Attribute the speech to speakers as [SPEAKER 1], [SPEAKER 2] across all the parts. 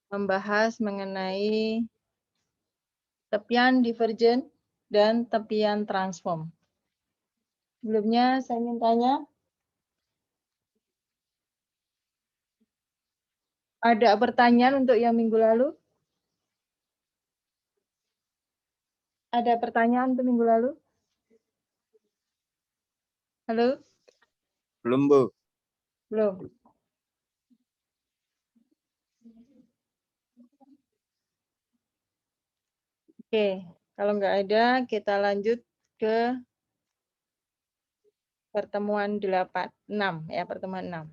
[SPEAKER 1] membahas mengenai tepian divergen dan tepian transform. Sebelumnya saya ingin tanya, ada pertanyaan untuk yang minggu lalu? Ada pertanyaan untuk minggu lalu? Halo?
[SPEAKER 2] Belum, Bu.
[SPEAKER 1] Belum. Oke, kalau nggak ada, kita lanjut ke pertemuan 6 ya, pertemuan 6.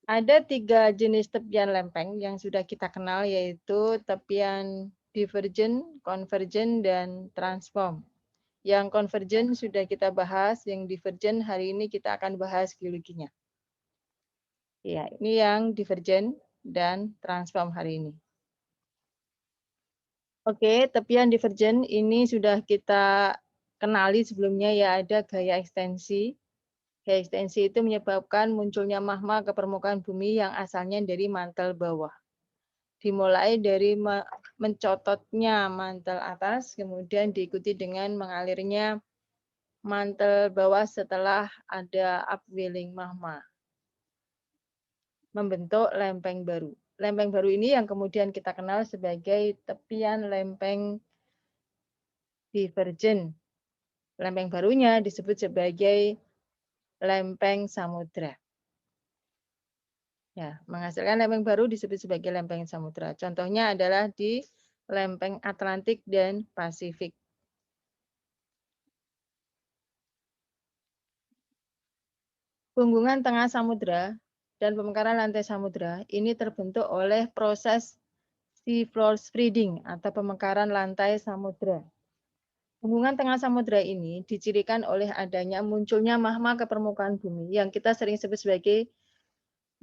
[SPEAKER 1] Ada 3 jenis tepian lempeng yang sudah kita kenal, yaitu tepian divergen, konvergen, dan transform. Yang konvergen sudah kita bahas, yang divergen hari ini kita akan bahas geologinya. Ya, ini yang divergen dan transform hari ini. Oke, tepian divergen ini sudah kita kenali sebelumnya, ya, ada gaya ekstensi. Gaya ekstensi itu menyebabkan munculnya magma ke permukaan bumi yang asalnya dari mantel bawah. Dimulai dari mencototnya mantel atas, kemudian diikuti dengan mengalirnya mantel bawah setelah ada upwelling magma, membentuk lempeng baru. Lempeng baru ini yang kemudian kita kenal sebagai tepian lempeng divergen. Lempeng barunya disebut sebagai lempeng samudra. Ya, menghasilkan lempeng baru disebut sebagai lempeng samudra. Contohnya adalah di lempeng Atlantik dan Pasifik. Punggungan tengah samudra dan pemekaran lantai samudra ini terbentuk oleh proses sea floor spreading atau pemekaran lantai samudra. Punggungan tengah samudra ini dicirikan oleh adanya munculnya magma ke permukaan bumi yang kita sering sebut sebagai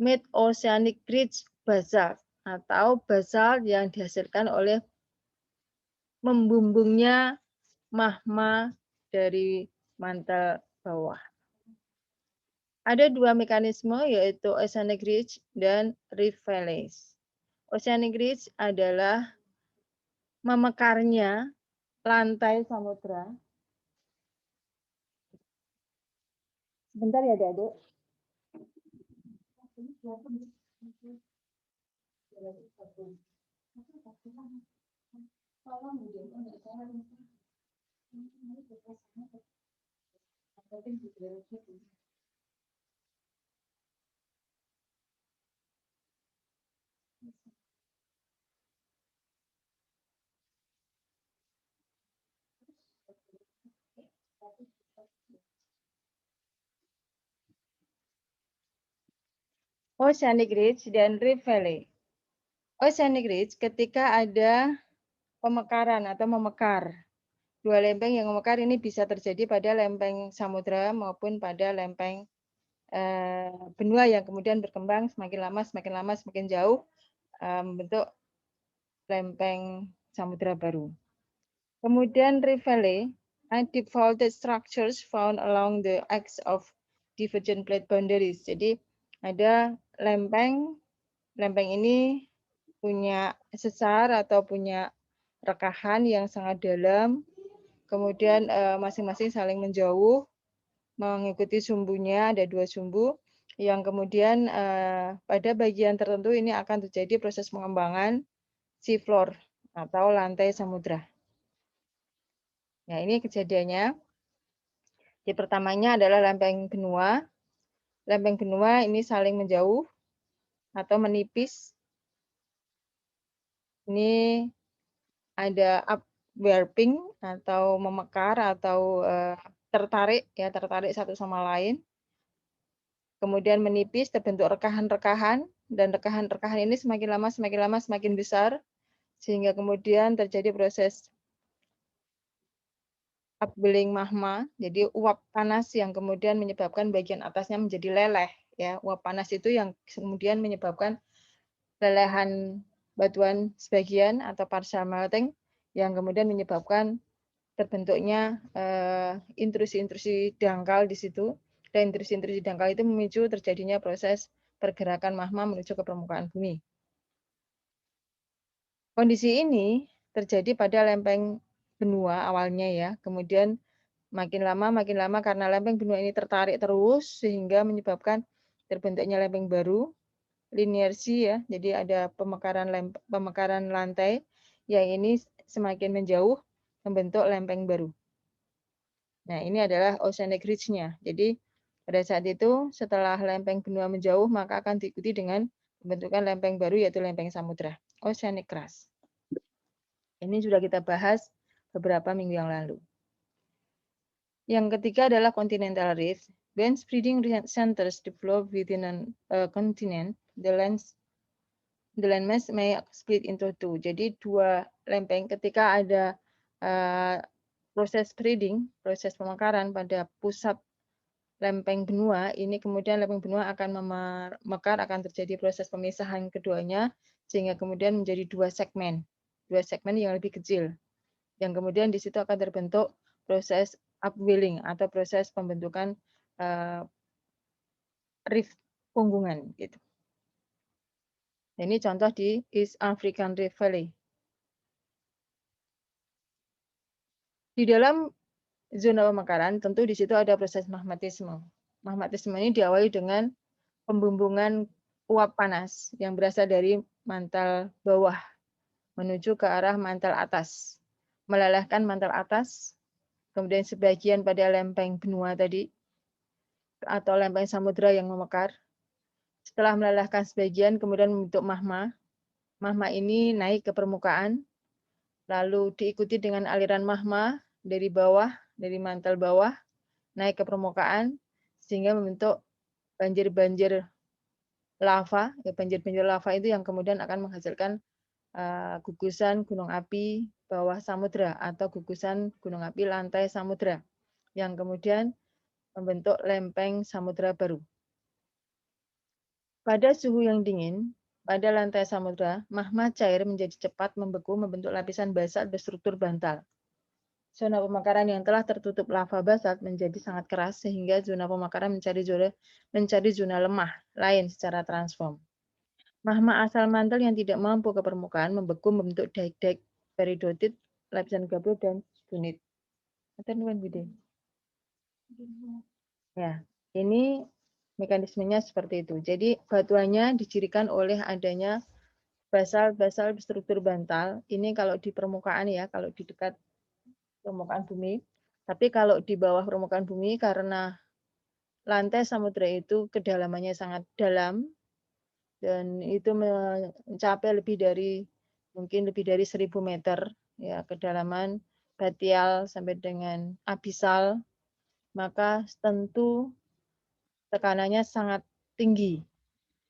[SPEAKER 1] mid-oceanic ridge basalt atau basalt yang dihasilkan oleh membumbungnya magma dari mantel bawah. Ada 2 mekanisme, yaitu oceanic ridge dan rift valleys. Oceanic ridge adalah memekarnya lantai samudra. Sebentar ya, Adik-adik. Oceanic ridge dan rift valley. Oceanic ridge ketika ada pemekaran atau memekar. Dua lempeng yang memekar ini bisa terjadi pada lempeng samudra maupun pada lempeng benua yang kemudian berkembang semakin lama semakin jauh membentuk lempeng samudra baru. Kemudian rift valley, deep faulted structures found along the axis of divergent plate boundaries. Jadi ada lempeng ini punya sesar atau punya rekahan yang sangat dalam, kemudian masing-masing saling menjauh mengikuti sumbunya, ada 2 sumbu yang kemudian pada bagian tertentu ini akan terjadi proses pengembangan sea floor atau lantai samudra. Nah, ini kejadiannya. Yang pertamanya adalah lempeng benua. Lempeng benua ini saling menjauh atau menipis. Ini ada upwarping atau memekar atau tertarik satu sama lain. Kemudian menipis, terbentuk rekahan-rekahan, dan rekahan-rekahan ini semakin lama semakin besar, sehingga kemudian terjadi proses upwelling magma, jadi uap panas yang kemudian menyebabkan bagian atasnya menjadi leleh. Ya, uap panas itu yang kemudian menyebabkan lelehan batuan sebagian atau partial melting, yang kemudian menyebabkan terbentuknya intrusi-intrusi dangkal di situ. Dan intrusi-intrusi dangkal itu memicu terjadinya proses pergerakan magma menuju ke permukaan bumi. Kondisi ini terjadi pada lempeng benua awalnya ya, kemudian makin lama karena lempeng benua ini tertarik terus sehingga menyebabkan terbentuknya lempeng baru, linearsi ya. Jadi ada pemekaran lantai yang ini semakin menjauh membentuk lempeng baru. Nah, ini adalah oceanic ridge-nya. Jadi pada saat itu setelah lempeng benua menjauh maka akan diikuti dengan pembentukan lempeng baru yaitu lempeng samudra, oceanic crust. Ini sudah kita bahas beberapa minggu yang lalu. Yang ketiga adalah continental rift. When spreading centers develop within a continent, the landmass may split into two. Jadi dua lempeng ketika ada proses spreading, proses pemekaran pada pusat lempeng benua, ini kemudian lempeng benua akan memekar, akan terjadi proses pemisahan keduanya, sehingga kemudian menjadi dua segmen yang lebih kecil. Yang kemudian di situ akan terbentuk proses upwelling atau proses pembentukan rift punggungan gitu. Ini contoh di East African Rift Valley. Di dalam zona pemekaran tentu di situ ada proses magmatisme. Magmatisme ini diawali dengan pembumbungan uap panas yang berasal dari mantel bawah menuju ke arah mantel atas. Melelehkan mantel atas, kemudian sebagian pada lempeng benua tadi atau lempeng samudra yang memekar. Setelah melelehkan sebagian, kemudian membentuk magma. Magma ini naik ke permukaan, lalu diikuti dengan aliran magma dari bawah, dari mantel bawah, naik ke permukaan, sehingga membentuk banjir-banjir lava. Banjir-banjir lava itu yang kemudian akan menghasilkan gugusan gunung api bawah samudra atau gugusan gunung api lantai samudra, yang kemudian membentuk lempeng samudra baru. Pada suhu yang dingin, pada lantai samudra, magma cair menjadi cepat membeku membentuk lapisan basalt berstruktur bantal. Zona pemekaran yang telah tertutup lava basalt menjadi sangat keras sehingga zona pemekaran mencari zona lemah lain secara transform. Magma asal mantel yang tidak mampu ke permukaan membeku membentuk daik-daik peridotit, lapisan gabro, dan stunit. Ya, ini mekanismenya seperti itu. Jadi batuannya dicirikan oleh adanya basal struktur bantal. Ini kalau di permukaan ya, kalau di dekat permukaan bumi. Tapi kalau di bawah permukaan bumi karena lantai samudra itu kedalamannya sangat dalam dan itu mencapai mungkin lebih dari 1.000 meter ya kedalaman batial sampai dengan abisal, maka tentu tekanannya sangat tinggi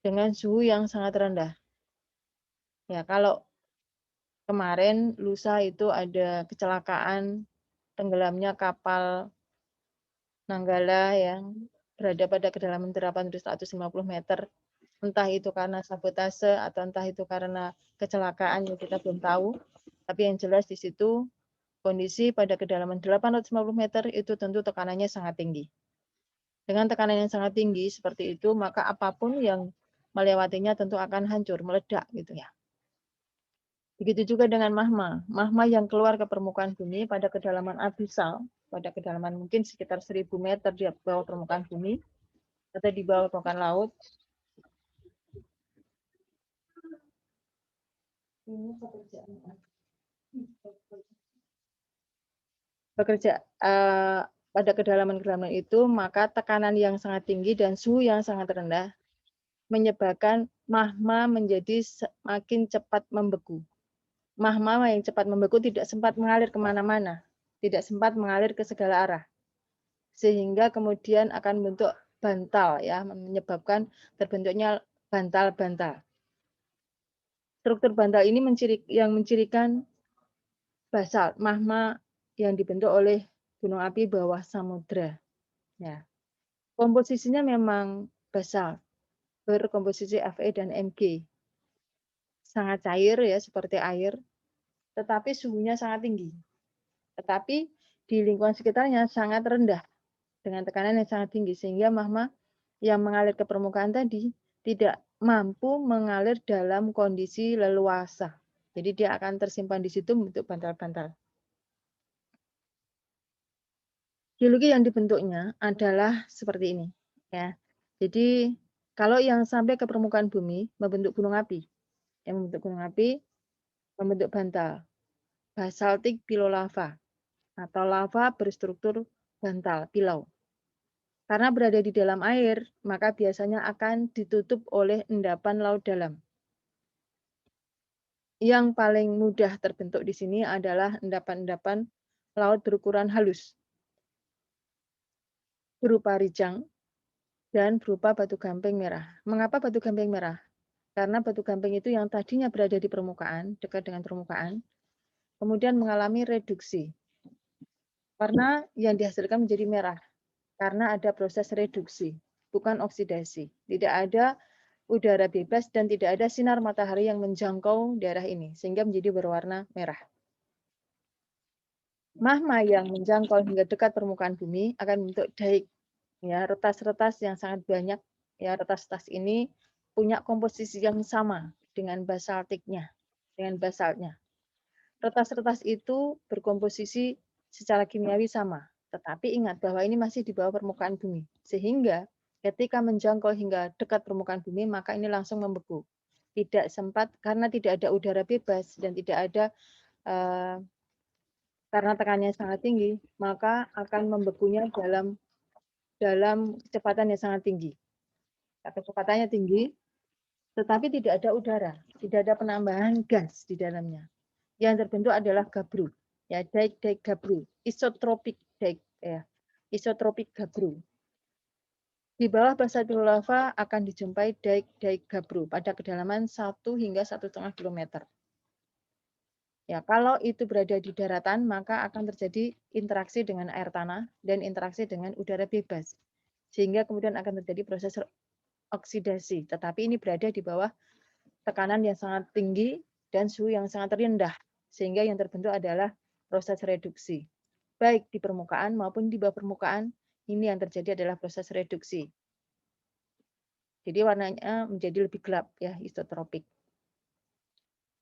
[SPEAKER 1] dengan suhu yang sangat rendah. Ya, kalau kemarin lusa itu ada kecelakaan tenggelamnya kapal Nanggala yang berada pada kedalaman 850 meter. Entah itu karena sabotase atau entah itu karena kecelakaan yang kita belum tahu. Tapi yang jelas di situ kondisi pada kedalaman 850 meter itu tentu tekanannya sangat tinggi. Dengan tekanan yang sangat tinggi seperti itu, maka apapun yang melewatinya tentu akan hancur, meledak gitu ya. Begitu juga dengan magma. Magma yang keluar ke permukaan bumi pada kedalaman abisal, pada kedalaman mungkin sekitar 1.000 meter di bawah permukaan bumi, atau di bawah permukaan laut. Ini bekerja pada kedalaman-kedalaman itu, maka tekanan yang sangat tinggi dan suhu yang sangat rendah menyebabkan magma menjadi semakin cepat membeku. Magma yang cepat membeku tidak sempat mengalir kemana-mana, tidak sempat mengalir ke segala arah, sehingga kemudian akan membentuk bantal, ya, menyebabkan terbentuknya bantal-bantal. Struktur bantal ini yang mencirikan basalt, magma yang dibentuk oleh gunung api bawah samudra. Ya. Komposisinya memang basalt, berkomposisi Fe dan Mg. Sangat cair ya, seperti air, tetapi suhunya sangat tinggi. Tetapi di lingkungan sekitarnya sangat rendah dengan tekanan yang sangat tinggi sehingga magma yang mengalir ke permukaan tadi tidak mampu mengalir dalam kondisi leluasa. Jadi dia akan tersimpan di situ bentuk bantal-bantal. Geologi yang dibentuknya adalah seperti ini, ya. Jadi kalau yang sampai ke permukaan bumi membentuk gunung api, yang membentuk gunung api membentuk bantal, basaltik pilolava atau lava berstruktur bantal pilau. Karena berada di dalam air, maka biasanya akan ditutup oleh endapan laut dalam. Yang paling mudah terbentuk di sini adalah endapan-endapan laut berukuran halus, berupa rijang dan berupa batu gamping merah. Mengapa batu gamping merah? Karena batu gamping itu yang tadinya berada di permukaan, dekat dengan permukaan, kemudian mengalami reduksi. Warna yang dihasilkan menjadi merah, karena ada proses reduksi, bukan oksidasi. Tidak ada udara bebas dan tidak ada sinar matahari yang menjangkau daerah ini, sehingga menjadi berwarna merah. Magma yang menjangkau hingga dekat permukaan bumi akan membentuk daik, ya, retas-retas yang sangat banyak. Ya, retas-retas ini punya komposisi yang sama dengan basaltiknya, dengan basaltnya. Retas-retas itu berkomposisi secara kimiawi sama, tetapi ingat bahwa ini masih di bawah permukaan bumi, sehingga ketika menjangkau hingga dekat permukaan bumi, maka ini langsung membeku. Tidak sempat karena tidak ada udara bebas dan tidak ada karena tekanannya sangat tinggi, maka akan membekunya dalam kecepatan yang sangat tinggi. Kecepatannya tinggi, tetapi tidak ada udara, tidak ada penambahan gas di dalamnya. Yang terbentuk adalah gabbro, ya, daik-daik gabbro, isotropik daik, ya, isotropik gabbro. Di bawah basalt lava akan dijumpai daik-daik gabbro pada kedalaman 1 hingga 1,5 km. Ya, kalau itu berada di daratan, maka akan terjadi interaksi dengan air tanah dan interaksi dengan udara bebas. Sehingga kemudian akan terjadi proses oksidasi. Tetapi ini berada di bawah tekanan yang sangat tinggi dan suhu yang sangat rendah. Sehingga yang terbentuk adalah proses reduksi. Baik di permukaan maupun di bawah permukaan, ini yang terjadi adalah proses reduksi. Jadi warnanya menjadi lebih gelap, ya, isotropik.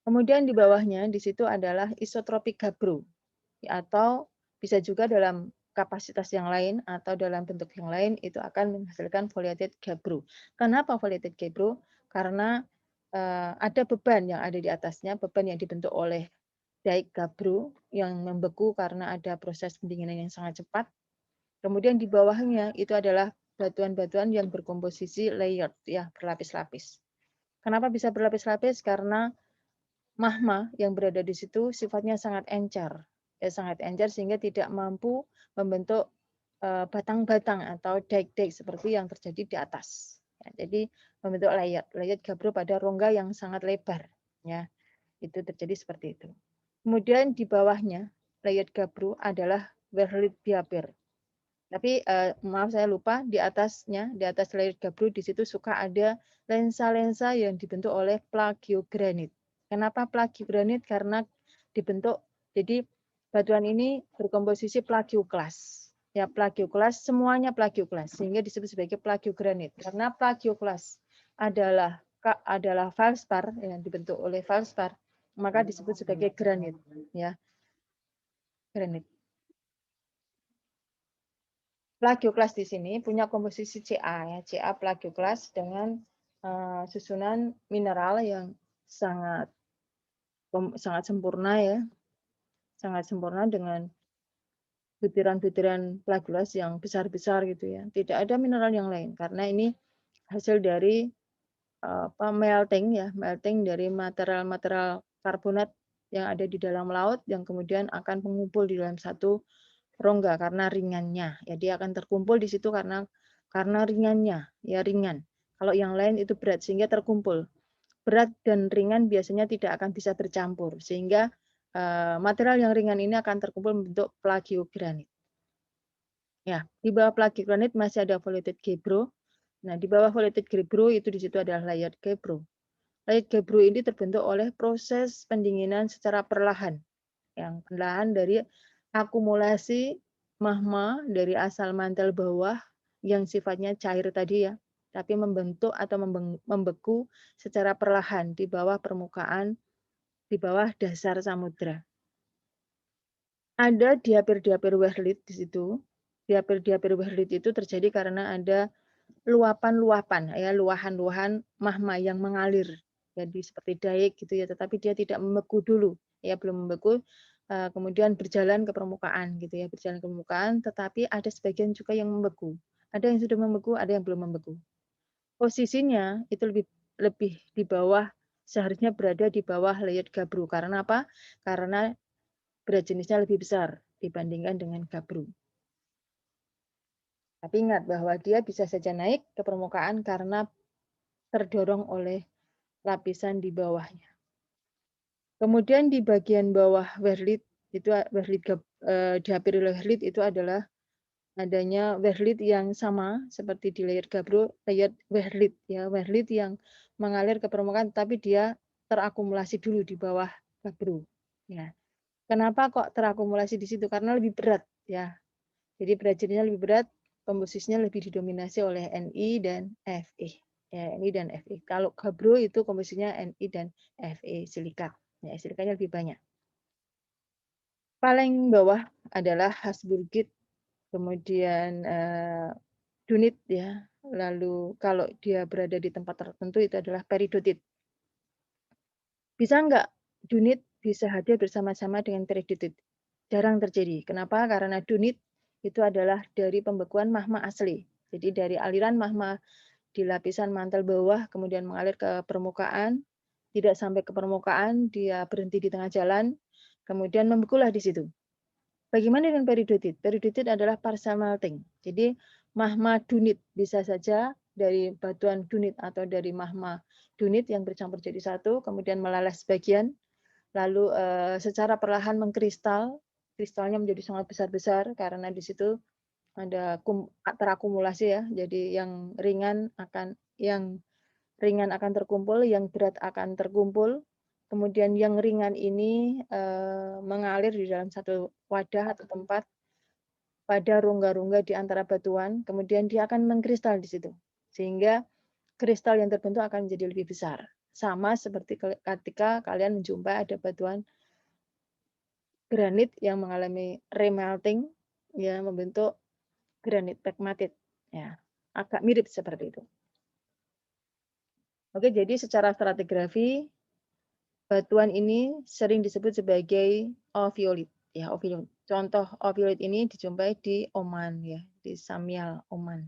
[SPEAKER 1] Kemudian di bawahnya di situ adalah isotropik gabbro, atau bisa juga dalam kapasitas yang lain atau dalam bentuk yang lain itu akan menghasilkan foliated gabbro. Kenapa foliated gabbro? Karena ada beban yang ada di atasnya, beban yang dibentuk oleh daik gabbro yang membeku karena ada proses pendinginan yang sangat cepat. Kemudian di bawahnya itu adalah batuan-batuan yang berkomposisi layered, ya, berlapis-lapis. Kenapa bisa berlapis-lapis? Karena magma yang berada di situ sifatnya sangat encer, ya, sangat encer sehingga tidak mampu membentuk batang-batang atau daik-daik seperti yang terjadi di atas. Ya, jadi membentuk layat gabbro pada rongga yang sangat lebar. Ya, itu terjadi seperti itu. Kemudian di bawahnya layat gabbro adalah Wehrlit Biapir. Tapi maaf saya lupa, di atasnya, di atas layat gabbro di situ suka ada lensa-lensa yang dibentuk oleh plagiogranit. Kenapa plagiogranit? Karena dibentuk, jadi batuan ini berkomposisi plagioklas. Ya, plagioklas, semuanya plagioklas, sehingga disebut sebagai plagiogranit. Karena plagioklas adalah feldspar yang dibentuk oleh feldspar, maka disebut sebagai granit, ya, granit. Plagioklas di sini punya komposisi Ca, ya, Ca plagioklas dengan susunan mineral yang sangat sempurna, ya, sangat sempurna dengan butiran-butiran plagioklas yang besar-besar gitu, ya. Tidak ada mineral yang lain karena ini hasil dari melting, ya, melting dari material-material karbonat yang ada di dalam laut yang kemudian akan mengumpul di dalam satu rongga karena ringannya. Ya, dia akan terkumpul di situ karena ringannya, ya, ringan. Kalau yang lain itu berat sehingga terkumpul. Berat dan ringan biasanya tidak akan bisa bercampur sehingga material yang ringan ini akan terkumpul membentuk plagiogranit. Ya, di bawah plagiogranit masih ada foliated gabbro. Nah, di bawah foliated gabbro itu di situ adalah layered gabbro. Layered gabbro ini terbentuk oleh proses pendinginan secara perlahan. Yang perlahan dari akumulasi magma dari asal mantel bawah yang sifatnya cair tadi, ya, tapi membentuk atau membeku secara perlahan di bawah permukaan di bawah dasar samudra. Ada diapir-diapir Wehrlit di situ. Diapir-diapir Wehrlit itu terjadi karena ada luapan-luapan, ya, luahan-luahan magma yang mengalir. Jadi seperti daik gitu ya, tetapi dia tidak membeku dulu, ya, belum membeku, kemudian berjalan ke permukaan gitu ya, berjalan ke permukaan, tetapi ada sebagian juga yang membeku. Ada yang sudah membeku, ada yang belum membeku. Posisinya itu lebih lebih di bawah, seharusnya berada di bawah layer gabbro. Karena apa? Karena berat jenisnya lebih besar dibandingkan dengan gabbro. Tapi ingat bahwa dia bisa saja naik ke permukaan karena terdorong oleh lapisan di bawahnya. Kemudian di bagian bawah Wehrlit itu diapir Wehrlit itu adalah adanya Wehrlit yang sama seperti di layer gabbro, layer Wehrlit ya, Wehrlit yang mengalir ke permukaan tapi dia terakumulasi dulu di bawah gabbro ya. Kenapa kok terakumulasi di situ? Karena lebih berat ya. Jadi berat jenisnya lebih berat, komposisinya lebih didominasi oleh Ni dan Fe. Ya, Ni dan Fe. Kalau gabbro itu komposisinya Ni dan Fe silika. Ya, silikanya lebih banyak. Paling bawah adalah Habsburgit, kemudian dunit ya. Lalu kalau dia berada di tempat tertentu itu adalah peridotit. Bisa enggak dunit bisa hadir bersama-sama dengan peridotit? Jarang terjadi. Kenapa? Karena dunit itu adalah dari pembekuan magma asli. Jadi dari aliran magma di lapisan mantel bawah kemudian mengalir ke permukaan, tidak sampai ke permukaan, dia berhenti di tengah jalan, kemudian membekulah di situ. Bagaimana dengan peridotit? Peridotit adalah partial melting. Jadi magma dunit bisa saja dari batuan dunit atau dari magma dunit yang bercampur jadi satu, kemudian meleleh sebagian, lalu secara perlahan mengkristal, kristalnya menjadi sangat besar-besar karena di situ ada terakumulasi ya. Jadi yang ringan akan terkumpul, yang berat akan terkumpul. Kemudian yang ringan ini mengalir di dalam satu wadah atau tempat pada rongga-rongga di antara batuan, kemudian dia akan mengkristal di situ. Sehingga kristal yang terbentuk akan menjadi lebih besar. Sama seperti ketika kalian menjumpai ada batuan granit yang mengalami remelting, ya, membentuk granit pegmatit. Ya, agak mirip seperti itu. Oke, jadi secara stratigrafi batuan ini sering disebut sebagai ophiolite. Ya, ophiolite. Contoh ophiolite ini dijumpai di Oman ya, di Samyal, Oman.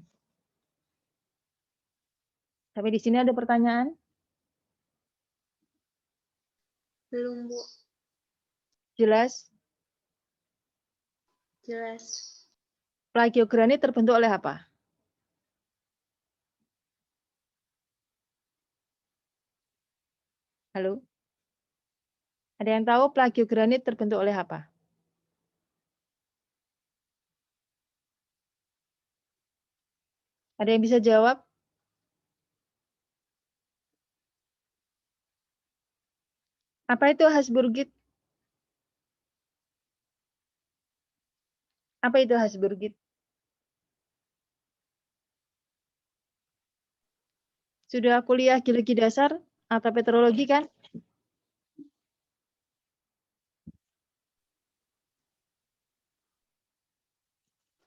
[SPEAKER 1] Sampai di sini ada pertanyaan?
[SPEAKER 2] Belum, Bu.
[SPEAKER 1] Jelas?
[SPEAKER 2] Jelas.
[SPEAKER 1] Plagiogranit terbentuk oleh apa? Halo? Ada yang tahu plagiogranit terbentuk oleh apa? Ada yang bisa jawab? Apa itu Habsburgit? Apa itu Habsburgit? Sudah kuliah geologi dasar atau petrologi kan?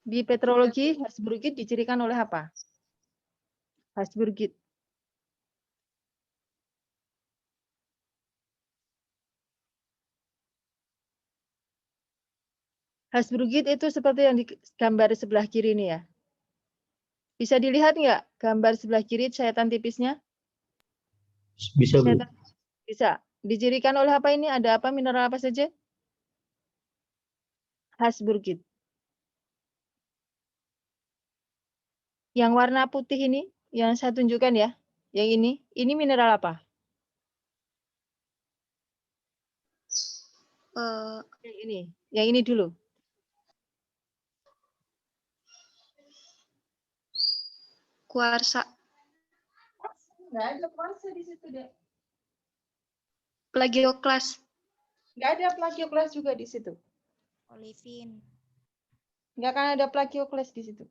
[SPEAKER 1] Di petrologi, Habsburgit dicirikan oleh apa? Habsburgit. Habsburgit itu seperti yang di gambar sebelah kiri ini ya. Bisa dilihat nggak gambar sebelah kiri sayatan tipisnya?
[SPEAKER 3] Bisa, Bu.
[SPEAKER 1] Bisa. Dicirikan oleh apa ini? Ada apa? Mineral apa saja? Habsburgit. Yang warna putih ini, yang saya tunjukkan ya. Yang ini mineral apa? Yang ini dulu.
[SPEAKER 2] Kuarsa.
[SPEAKER 1] Nggak ada kuarsa di situ, Dek.
[SPEAKER 2] Plagioklas.
[SPEAKER 1] Nggak ada plagioklas juga di situ.
[SPEAKER 4] Olivin.
[SPEAKER 1] Nggak akan ada plagioklas di situ.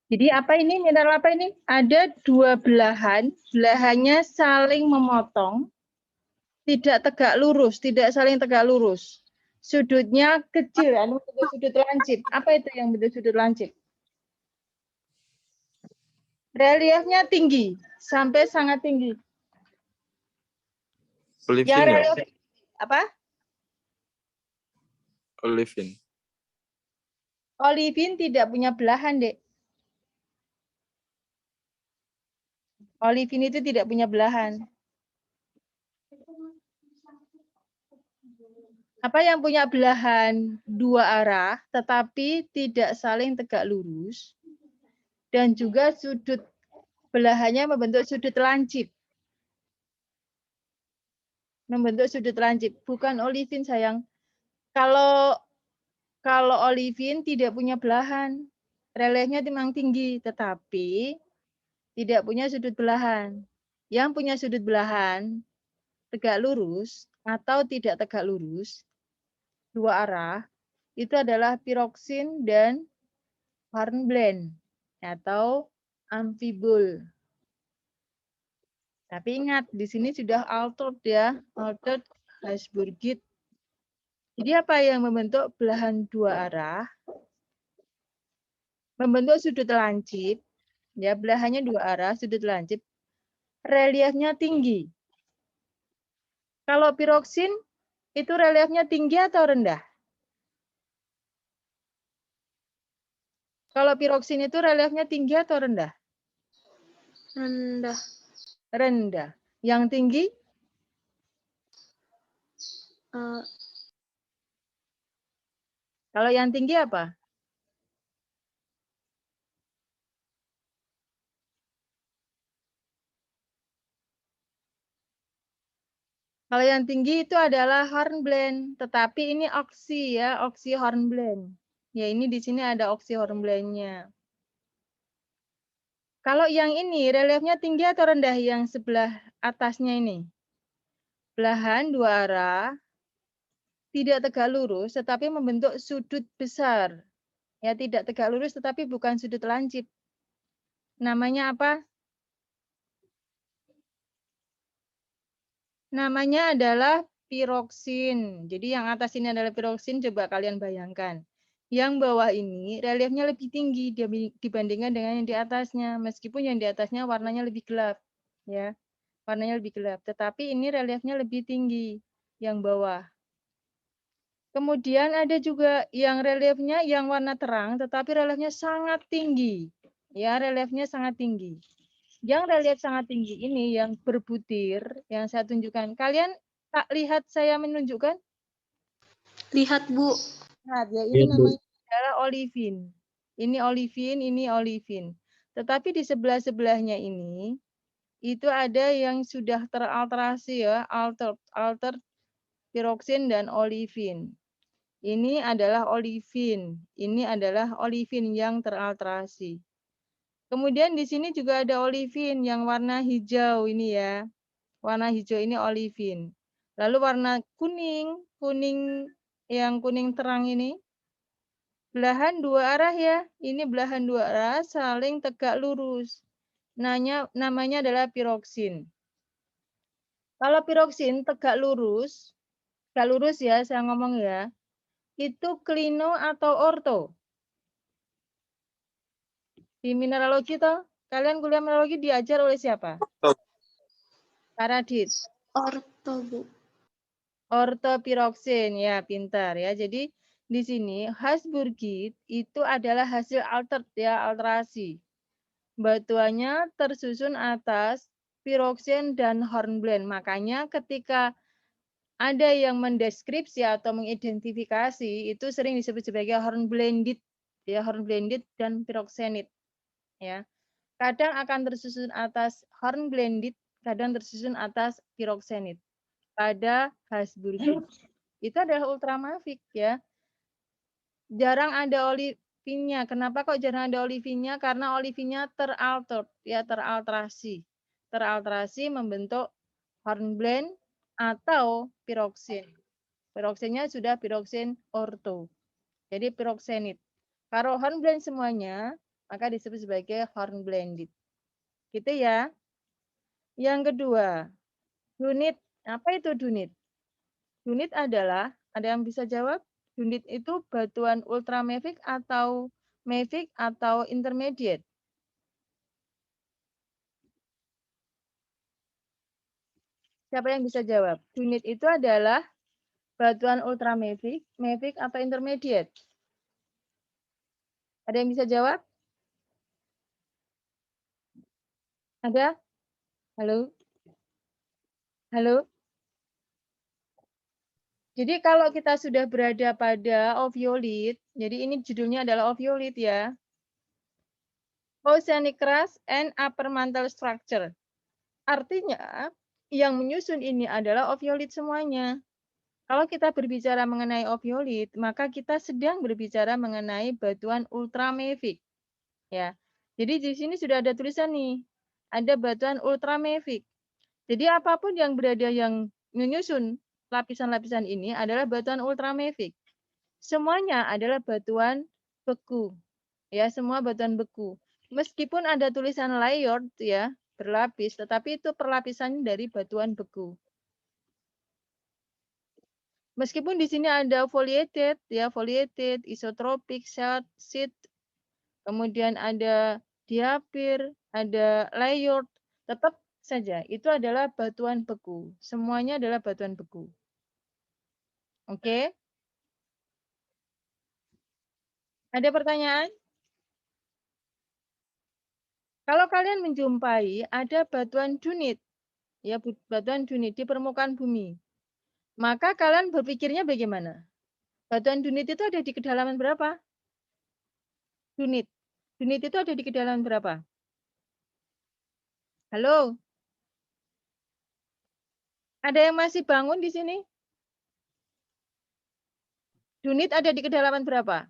[SPEAKER 1] Jadi apa ini? Mineral apa ini? Ada dua belahan, belahannya saling memotong, tidak tegak lurus, tidak saling tegak lurus. Sudutnya kecil, bentuk sudut lancip. Apa itu yang bentuk sudut lancip? Reliefnya tinggi, sampai sangat tinggi.
[SPEAKER 4] Olivin
[SPEAKER 1] Yang
[SPEAKER 4] ya?
[SPEAKER 1] relief apa?
[SPEAKER 4] Olivin.
[SPEAKER 1] Olivin tidak punya belahan, Dek. Olivin itu tidak punya belahan. Apa yang punya belahan dua arah, tetapi tidak saling tegak lurus, dan juga sudut belahannya membentuk sudut lancip. Membentuk sudut lancip, bukan olivin sayang. Kalau olivin tidak punya belahan, reliefnya memang tinggi, tetapi tidak punya sudut belahan. Yang punya sudut belahan tegak lurus atau tidak tegak lurus, dua arah, itu adalah piroksin dan hornblende atau amfibul. Tapi ingat, di sini sudah altered ya, altered Habsburgite. Jadi apa yang membentuk belahan dua arah? Membentuk sudut lancip, ya belahannya dua arah, sudut lancip, reliefnya tinggi. Kalau piroksin itu reliefnya tinggi atau rendah? Kalau piroksin itu reliefnya tinggi atau rendah?
[SPEAKER 2] Rendah.
[SPEAKER 1] Rendah. Yang tinggi? Kalau yang tinggi apa? Kalau yang tinggi itu adalah hornblende, tetapi ini oksi ya, oksi hornblende. Ya ini di sini ada oksi hornblende-nya. Kalau yang ini reliefnya tinggi atau rendah yang sebelah atasnya ini? Belahan dua arah, tidak tegak lurus, tetapi membentuk sudut besar. Ya tidak tegak lurus, tetapi bukan sudut lancip. Namanya apa? Namanya adalah piroksin. Jadi yang atas ini adalah piroksin, coba kalian bayangkan. Yang bawah ini reliefnya lebih tinggi dibandingkan dengan yang di atasnya. Meskipun yang di atasnya warnanya lebih gelap. Ya, warnanya lebih gelap. Tetapi ini reliefnya lebih tinggi yang bawah. Kemudian ada juga yang reliefnya yang warna terang, tetapi reliefnya sangat tinggi. Ya, reliefnya sangat tinggi. Yang relief sangat tinggi ini yang berbutir, yang saya tunjukkan. Kalian tak lihat saya menunjukkan?
[SPEAKER 2] Lihat, Bu.
[SPEAKER 1] Lihat ya, ini namanya adalah olivin. Ini olivin, ini olivin. Tetapi di sebelah-sebelahnya ini, itu ada yang sudah teralterasi ya, altered piroksin dan olivin. Ini adalah olivin. Ini adalah olivin yang teralterasi. Kemudian di sini juga ada olivin yang warna hijau ini ya. Warna hijau ini olivin. Lalu warna kuning, yang kuning terang ini, belahan dua arah ya. Ini belahan dua arah saling tegak lurus. Namanya adalah piroksin. Kalau piroksin tegak lurus ya saya ngomong ya, itu klino atau orto? Di mineralogi toh, kalian kuliah mineralogi diajar oleh siapa? Paradit.
[SPEAKER 2] Orto, Bu.
[SPEAKER 1] Ortopiroksin, ya pintar ya. Jadi di sini Habsburgite itu adalah hasil altered ya, alterasi. Batuannya tersusun atas piroksin dan hornblende. Makanya ketika ada yang mendeskripsi atau mengidentifikasi itu sering disebut sebagai hornblended ya, hornblended dan piroksenit ya. Kadang akan tersusun atas hornblended, kadang tersusun atas piroksenit. Pada Habsburgite itu adalah ultramafik ya. Jarang ada olivinnya. Kenapa kok jarang ada olivinnya? Karena olivinnya teraltered, ya teralterasi. Teralterasi membentuk hornblende atau piroksin. Piroksinnya sudah piroksin orto. Jadi piroksenit. Kalau hornblende semuanya, maka disebut sebagai hornblended. Gitu ya. Yang kedua, dunit. Apa itu dunit? Dunit adalah, ada yang bisa jawab? Dunit itu batuan ultramafic atau mafic atau intermediate? Siapa yang bisa jawab? Dunit itu adalah batuan ultramafic, mafic atau intermediate? Ada yang bisa jawab? Ada? Halo? Halo? Jadi kalau kita sudah berada pada oviolit, jadi ini judulnya adalah oviolit ya. Oceanic crust and upper mantle structure. Artinya yang menyusun ini adalah oviolit semuanya. Kalau kita berbicara mengenai oviolit, maka kita sedang berbicara mengenai batuan ultramafic. Ya. Jadi di sini sudah ada tulisan nih, ada batuan ultramafic. Jadi apapun yang berada yang menyusun lapisan-lapisan ini adalah batuan ultramafic. Semuanya adalah batuan beku. Ya, semua batuan beku. Meskipun ada tulisan layered ya, berlapis, tetapi itu perlapisan dari batuan beku. Meskipun di sini ada foliated ya, foliated, isotropik, sheet, kemudian ada diapir, ada layered, tetap saja itu adalah batuan beku. Semuanya adalah batuan beku. Oke? Ada pertanyaan? Kalau kalian menjumpai ada batuan dunit, ya batuan dunit di permukaan bumi, maka kalian berpikirnya bagaimana? Batuan dunit itu ada di kedalaman berapa? Dunit. Dunit itu ada di kedalaman berapa? Halo? Ada yang masih bangun di sini? Dunit ada di kedalaman berapa?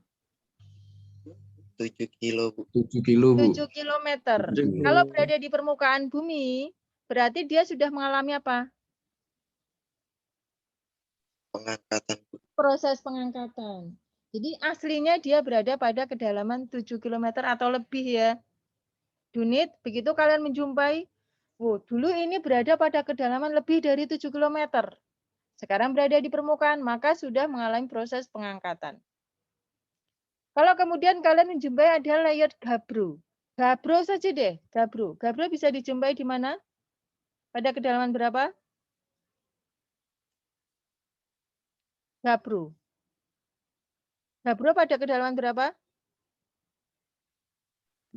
[SPEAKER 4] 7 kilo, Bu.
[SPEAKER 3] 7 kilo, Bu.
[SPEAKER 1] 7 kilometer. Kalau berada di permukaan bumi, berarti dia sudah mengalami apa?
[SPEAKER 4] Pengangkatan, Bu.
[SPEAKER 1] Proses pengangkatan. Jadi aslinya dia berada pada kedalaman 7 km atau lebih ya. Dunit, begitu kalian menjumpai, dulu ini berada pada kedalaman lebih dari 7 km. Sekarang berada di permukaan, maka sudah mengalami proses pengangkatan. Kalau kemudian kalian menjumpai ada layer gabbro. Gabbro saja deh, gabbro. Gabbro bisa dijumpai di mana? Pada kedalaman berapa? Gabbro. Gabbro pada kedalaman berapa?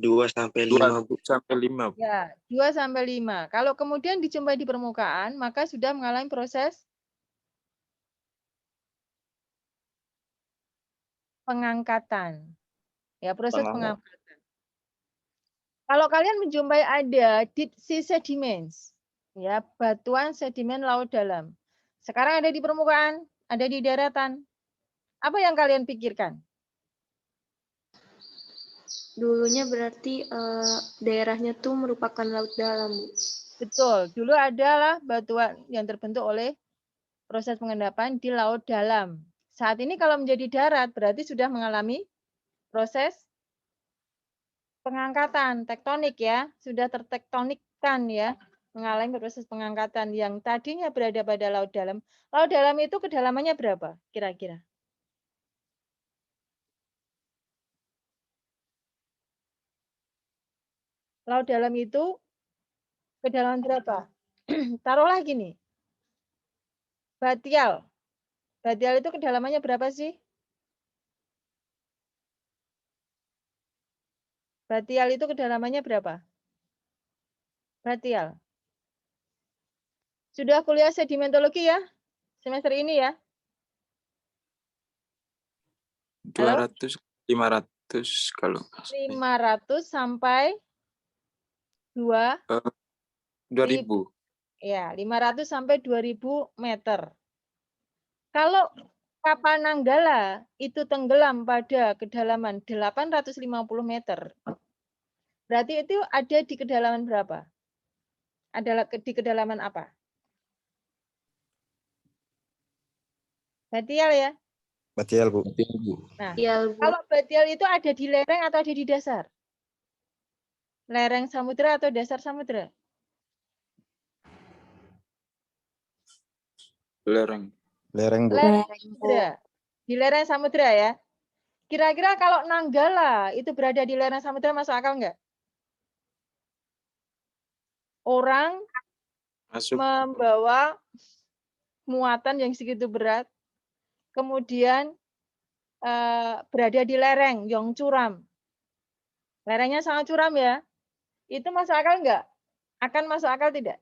[SPEAKER 4] 2 sampai 5, Bu.
[SPEAKER 5] 2 sampai 5.
[SPEAKER 1] Ya, 2 sampai 5. Kalau kemudian dijumpai di permukaan, maka sudah mengalami proses pengangkatan. Ya, proses pengangkatan. Kalau kalian menjumpai ada deep sea sediments, ya, batuan sedimen laut dalam. Sekarang ada di permukaan, ada di daratan. Apa yang kalian pikirkan?
[SPEAKER 2] Dulunya berarti daerahnya tuh merupakan laut dalam, Bu.
[SPEAKER 1] Betul, dulu adalah batuan yang terbentuk oleh proses pengendapan di laut dalam. Saat ini kalau menjadi darat, berarti sudah mengalami proses pengangkatan, tektonik ya, sudah tertektonikkan ya, mengalami proses pengangkatan yang tadinya berada pada laut dalam. Laut dalam itu kedalamannya berapa kira-kira? Laut dalam itu kedalaman berapa? Taruhlah gini. Batial. Batial itu kedalamannya berapa sih? Batial itu kedalamannya berapa? Batial. Sudah kuliah sedimentologi ya? Semester ini ya?
[SPEAKER 5] 200 500 kalau
[SPEAKER 1] 500 sampai
[SPEAKER 5] 2000.
[SPEAKER 1] Ya, 500 sampai 2000 meter. Kalau kapal Nanggala itu tenggelam pada kedalaman 850 meter. Berarti itu ada di kedalaman berapa? Adalah di kedalaman apa? Batial ya?
[SPEAKER 6] Batial, Bu.
[SPEAKER 3] Betul, Bu.
[SPEAKER 1] Nah,
[SPEAKER 2] Iya, Bu.
[SPEAKER 1] kalau batial itu ada di lereng atau ada di dasar? Lereng samudra atau dasar samudra?
[SPEAKER 5] Lereng.
[SPEAKER 6] Lereng, Bu.
[SPEAKER 1] Lereng samudra. Di lereng samudra ya. Kira-kira kalau Nanggala itu berada di lereng samudra masuk akal nggak? Orang
[SPEAKER 5] Masuk.
[SPEAKER 1] membawa muatan yang segitu berat, kemudian berada di lereng yang curam. Lerengnya sangat curam ya. Itu masuk akal nggak? Akan masuk akal tidak?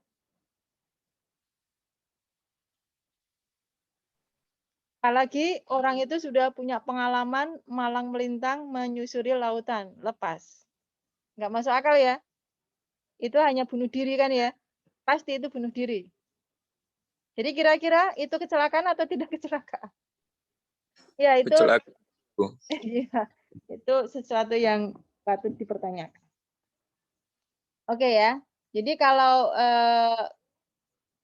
[SPEAKER 1] Apalagi orang itu sudah punya pengalaman malang melintang menyusuri lautan lepas. Nggak masuk akal ya. Itu hanya bunuh diri kan ya. Pasti itu bunuh diri. Jadi kira-kira itu kecelakaan atau tidak kecelakaan? Ya itu,
[SPEAKER 5] Kecelakaan.
[SPEAKER 1] ya, itu sesuatu yang patut dipertanyakan. Oke ya. Jadi kalau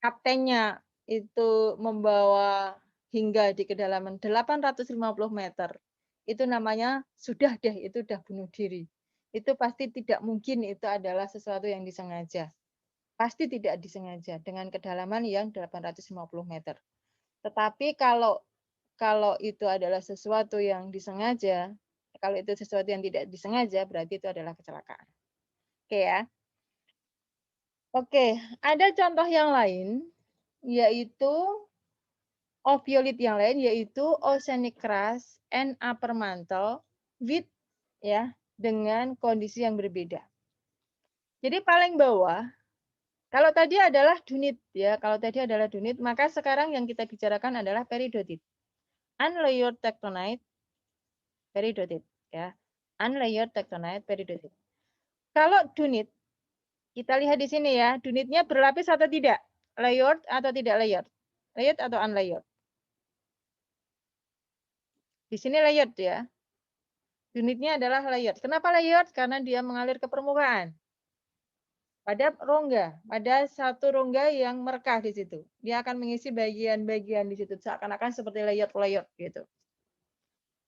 [SPEAKER 1] kaptennya itu membawa hingga di kedalaman 850 meter, itu namanya sudah deh, itu udah bunuh diri. Itu pasti tidak mungkin itu adalah sesuatu yang disengaja. Pasti tidak disengaja dengan kedalaman yang 850 meter. Tetapi kalau itu adalah sesuatu yang disengaja, kalau itu sesuatu yang tidak disengaja, berarti itu adalah kecelakaan. Oke ya. Oke, ada contoh yang lain, yaitu opioid yang lain, yaitu oceanic crust and upper mantle with ya dengan kondisi yang berbeda. Jadi paling bawah, kalau tadi adalah dunit ya, kalau tadi adalah dunit, maka sekarang yang kita bicarakan adalah peridotite. Unlayered tectonite, peridotite ya. Unlayered tectonite, peridotite. Kalau dunit, kita lihat di sini ya, dunitnya berlapis atau tidak? Layered atau tidak layered? Layered atau unlayered? Di sini layered ya. Unitnya adalah layered. Kenapa layered? Karena dia mengalir ke permukaan. Pada rongga, pada satu rongga yang merekah di situ. Dia akan mengisi bagian-bagian di situ. Seakan-akan seperti layered gitu.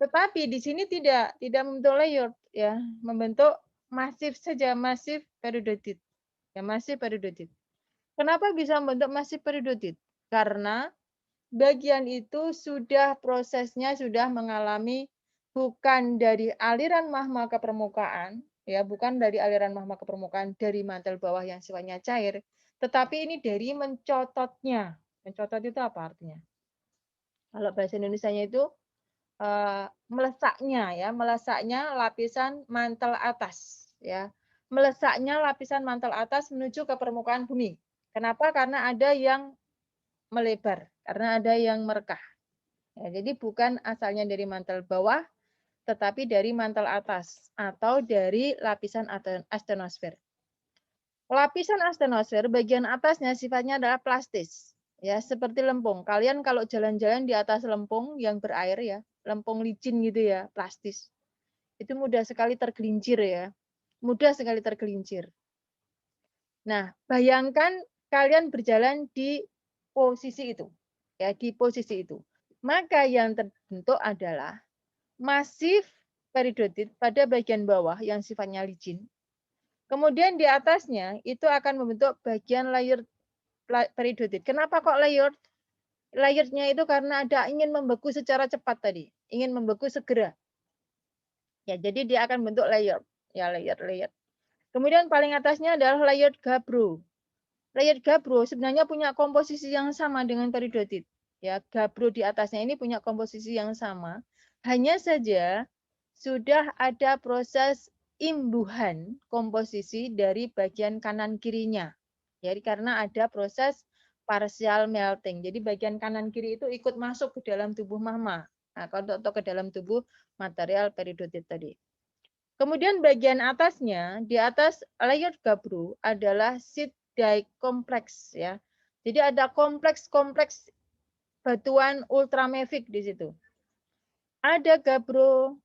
[SPEAKER 1] Tetapi di sini tidak membentuk layered ya, membentuk masif saja, masif peridotite. Ya, masif peridotite. Kenapa bisa membentuk masif peridotite? Karena bagian itu sudah prosesnya sudah mengalami bukan dari aliran magma ke permukaan, ya bukan dari aliran magma ke permukaan dari mantel bawah yang sifatnya cair, tetapi ini dari mencototnya. Mencotot itu apa artinya? Kalau bahasa Indonesianya itu melesaknya ya, melesaknya lapisan mantel atas ya. Melesaknya lapisan mantel atas menuju ke permukaan bumi. Kenapa? Karena ada yang melebar, karena ada yang merekah. Ya, jadi bukan asalnya dari mantel bawah, tetapi dari mantel atas atau dari lapisan astenosfer. Lapisan astenosfer bagian atasnya sifatnya adalah plastis, ya seperti lempung. Kalian kalau jalan-jalan di atas lempung yang berair ya, lempung licin gitu ya, plastis, itu mudah sekali tergelincir ya, mudah sekali tergelincir. Nah, bayangkan kalian berjalan di posisi itu, ya di posisi itu. Maka yang terbentuk adalah masif peridotite pada bagian bawah yang sifatnya licin. Kemudian di atasnya itu akan membentuk bagian layer peridotite. Kenapa kok layer? Layernya itu karena ada ingin membeku secara cepat tadi, ingin membeku segera. Ya, jadi dia akan bentuk layer, ya layer. Kemudian paling atasnya adalah layer gabbro. Layer gabbro sebenarnya punya komposisi yang sama dengan peridotite. Ya, gabbro di atasnya ini punya komposisi yang sama. Hanya saja sudah ada proses imbuhan komposisi dari bagian kanan kirinya. Jadi karena ada proses partial melting. Jadi bagian kanan kiri itu ikut masuk ke dalam tubuh magma. Nah, atau ke dalam tubuh material peridotite tadi. Kemudian bagian atasnya, di atas layer gabbro adalah sheet dike kompleks ya. Jadi ada kompleks batuan ultramafic di situ. Ada gabbro,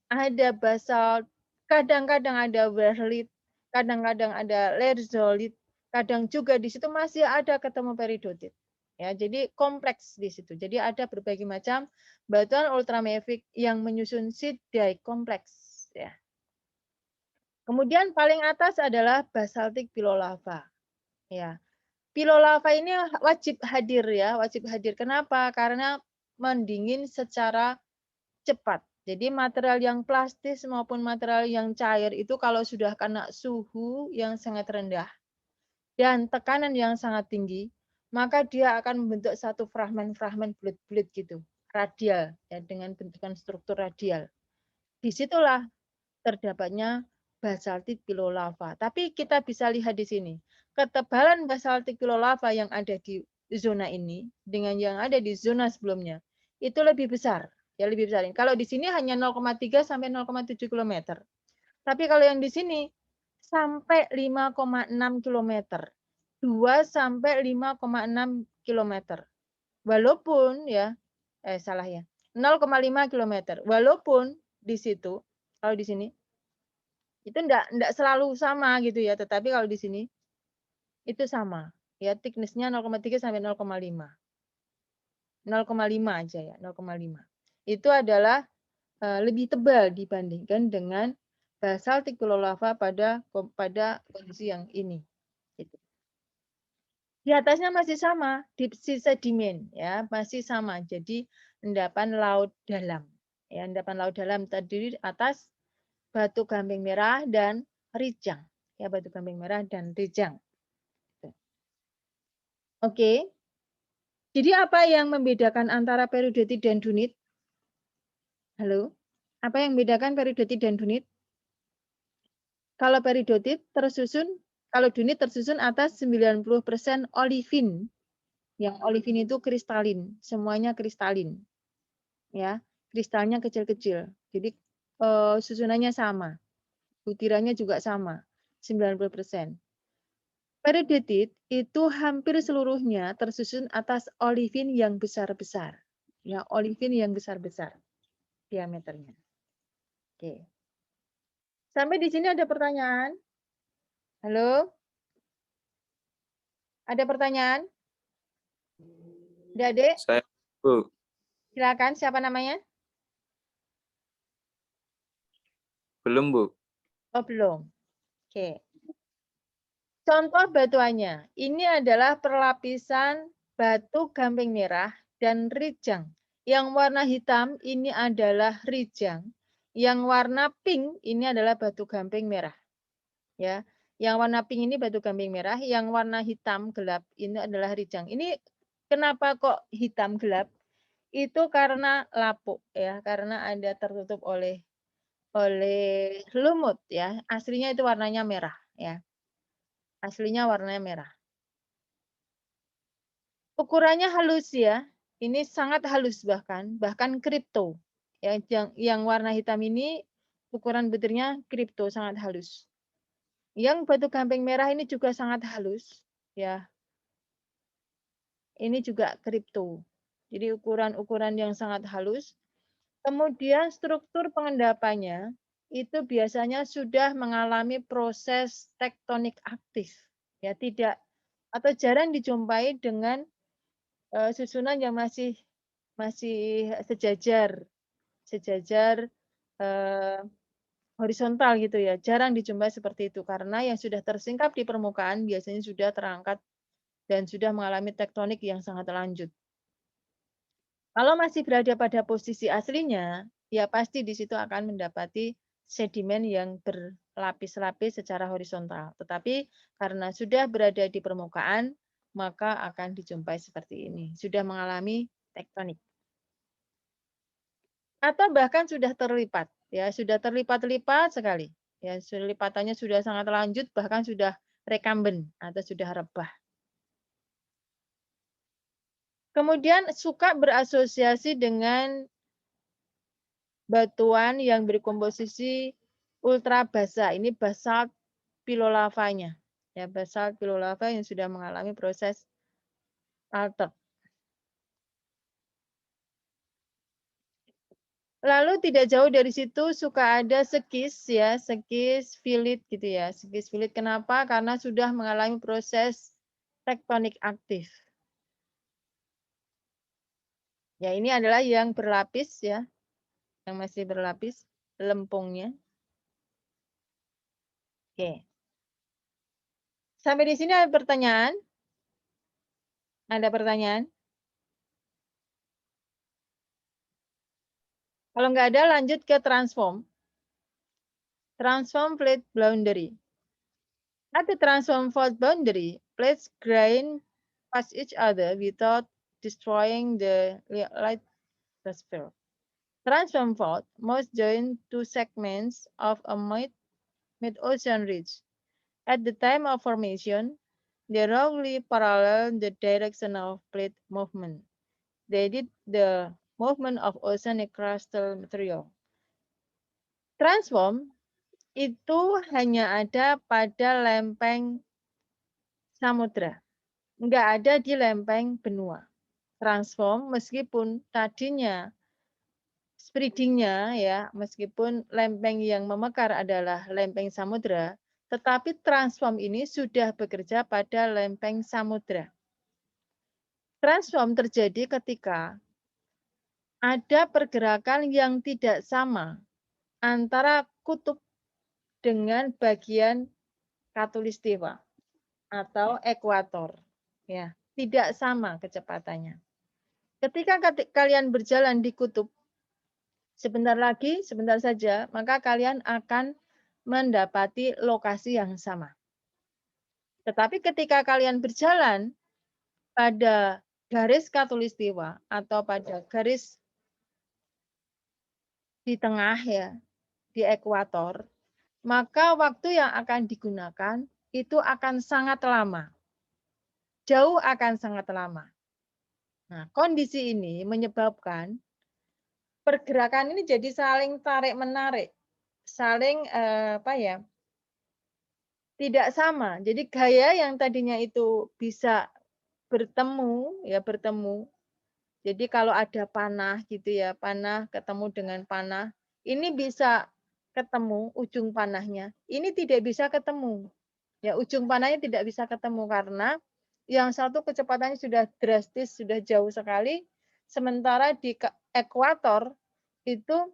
[SPEAKER 1] ada basalt, kadang-kadang ada wurtzite, kadang-kadang ada lerzolit, kadang juga di situ masih ada ketemu peridotit. Ya, jadi kompleks di situ. Jadi ada berbagai macam batuan ultramafic yang menyusun sheet dike kompleks. Ya. Kemudian paling atas adalah basaltic pilolava. Ya. Pilolava ini wajib hadir ya, wajib hadir. Kenapa? Karena mendingin secara cepat. Jadi material yang plastis maupun material yang cair itu kalau sudah kena suhu yang sangat rendah dan tekanan yang sangat tinggi, maka dia akan membentuk satu fragmen-fragmen bulat-bulat gitu, radial ya, dengan bentukan struktur radial. Disitulah terdapatnya basaltik pilolava. Tapi kita bisa lihat di sini, ketebalan basaltik pilolava yang ada di zona ini dengan yang ada di zona sebelumnya itu lebih besar. Ya, lebih besar. Kalau di sini hanya 0,3 sampai 0,7 km. Tapi kalau yang di sini sampai 5,6 km. 2 sampai 5,6 km. Walaupun ya salah ya. 0,5 km. Walaupun di situ kalau di sini itu enggak selalu sama gitu ya, tetapi kalau di sini itu sama. Ya, thickness-nya 0,3 sampai 0,5. 0,5 aja ya, 0,5. Itu adalah lebih tebal dibandingkan dengan basaltic pilolava pada kondisi yang ini. Gitu. Di atasnya masih sama, deep sea sedimen ya, masih sama. Jadi endapan laut dalam. Ya, endapan laut dalam terdiri atas batu gamping merah dan rijang. Ya, batu gamping merah dan rijang. Oke. Jadi apa yang membedakan antara peridotit dan dunit? Halo? Apa yang membedakan peridotit dan dunit? Kalau peridotit tersusun, kalau dunit tersusun atas 90% olivin. Yang olivin itu kristalin, semuanya kristalin. Ya, kristalnya kecil-kecil. Jadi susunannya sama. Butirannya juga sama, 90%. Peridotit itu hampir seluruhnya tersusun atas olivin yang besar-besar. Ya, olivin yang besar-besar diameternya. Oke. Sampai di sini ada pertanyaan? Halo? Ada pertanyaan? Dek?
[SPEAKER 5] Saya, Bu.
[SPEAKER 1] Silakan, siapa namanya?
[SPEAKER 5] Belum, Bu.
[SPEAKER 1] Oh, belum. Oke. Contoh batuannya. Ini adalah perlapisan batu gamping merah dan rijang. Yang warna hitam ini adalah rijang. Yang warna pink ini adalah batu gamping merah. Ya. Yang warna pink ini batu gamping merah, yang warna hitam gelap ini adalah rijang. Ini kenapa kok hitam gelap? Itu karena lapuk ya, karena ada tertutup oleh lumut ya. Aslinya itu warnanya merah ya. Aslinya warnanya merah. Ukurannya halus ya. Ini sangat halus bahkan kripto. Ya, yang warna hitam ini ukuran butirnya kripto, sangat halus. Yang batu gamping merah ini juga sangat halus ya. Ini juga kripto. Jadi ukuran-ukuran yang sangat halus. Kemudian struktur pengendapannya itu biasanya sudah mengalami proses tektonik aktif. Ya, tidak atau jarang dijumpai dengan susunan yang masih sejajar horizontal gitu ya. Jarang dijumpai seperti itu karena yang sudah tersingkap di permukaan biasanya sudah terangkat dan sudah mengalami tektonik yang sangat lanjut. Kalau masih berada pada posisi aslinya, ya pasti di situ akan mendapati sedimen yang berlapis-lapis secara horizontal. Tetapi karena sudah berada di permukaan, maka akan dijumpai seperti ini. Sudah mengalami tektonik. Atau bahkan sudah terlipat. Ya, sudah terlipat-lipat sekali. Ya, lipatannya sudah sangat lanjut, bahkan sudah rekamben atau sudah rebah. Kemudian suka berasosiasi dengan batuan yang berkomposisi ultra basa. Ini basalt pilolavanya. Ya, basalt pilolava yang sudah mengalami proses alter. Lalu tidak jauh dari situ suka ada sekis ya, sekis filit gitu ya. Sekis filit kenapa? Karena sudah mengalami proses tektonik aktif. Ya, ini adalah yang berlapis ya, yang masih berlapis lempungnya. Oke. Sampai di sini ada pertanyaan? Ada pertanyaan? Kalau nggak ada, lanjut ke transform. Transform plate boundary. At the transform fault boundary, plates grind past each other without destroying the light transfer. Transform fault must join two segments of a mid-ocean ridge. At the time of formation, they roughly parallel the direction of plate movement. They did the movement of oceanic crustal material. Transform itu hanya ada pada lempeng samudra, nggak ada di lempeng benua. Transform meskipun tadinya spreadingnya ya, meskipun lempeng yang memekar adalah lempeng samudra, tetapi transform ini sudah bekerja pada lempeng samudra. Transform terjadi ketika ada pergerakan yang tidak sama antara kutub dengan bagian khatulistiwa atau ekuator. Ya, tidak sama kecepatannya. Ketika kalian berjalan di kutub, sebentar saja, maka kalian akan mendapati lokasi yang sama. Tetapi ketika kalian berjalan pada garis khatulistiwa atau pada garis di tengah ya, di ekuator, maka waktu yang akan digunakan itu akan sangat lama. Jauh akan sangat lama. Nah, kondisi ini menyebabkan pergerakan ini jadi saling tarik-menarik, saling tidak sama. Jadi gaya yang tadinya itu bisa bertemu. Jadi kalau ada panah gitu ya, panah ketemu dengan panah, ini bisa ketemu ujung panahnya. Ini tidak bisa ketemu. Ya, ujung panahnya tidak bisa ketemu karena yang satu kecepatannya sudah drastis, sudah jauh sekali, sementara di ekuator itu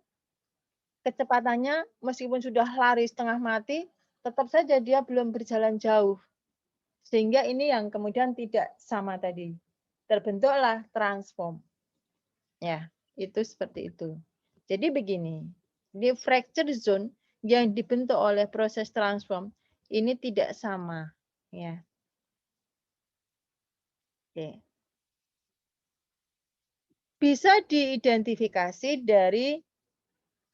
[SPEAKER 1] kecepatannya meskipun sudah lari setengah mati, tetap saja dia belum berjalan jauh. Sehingga ini yang kemudian tidak sama tadi. Terbentuklah transform. Ya, itu seperti itu. Jadi begini, di fracture zone yang dibentuk oleh proses transform ini tidak sama. Ya. Oke. Bisa diidentifikasi dari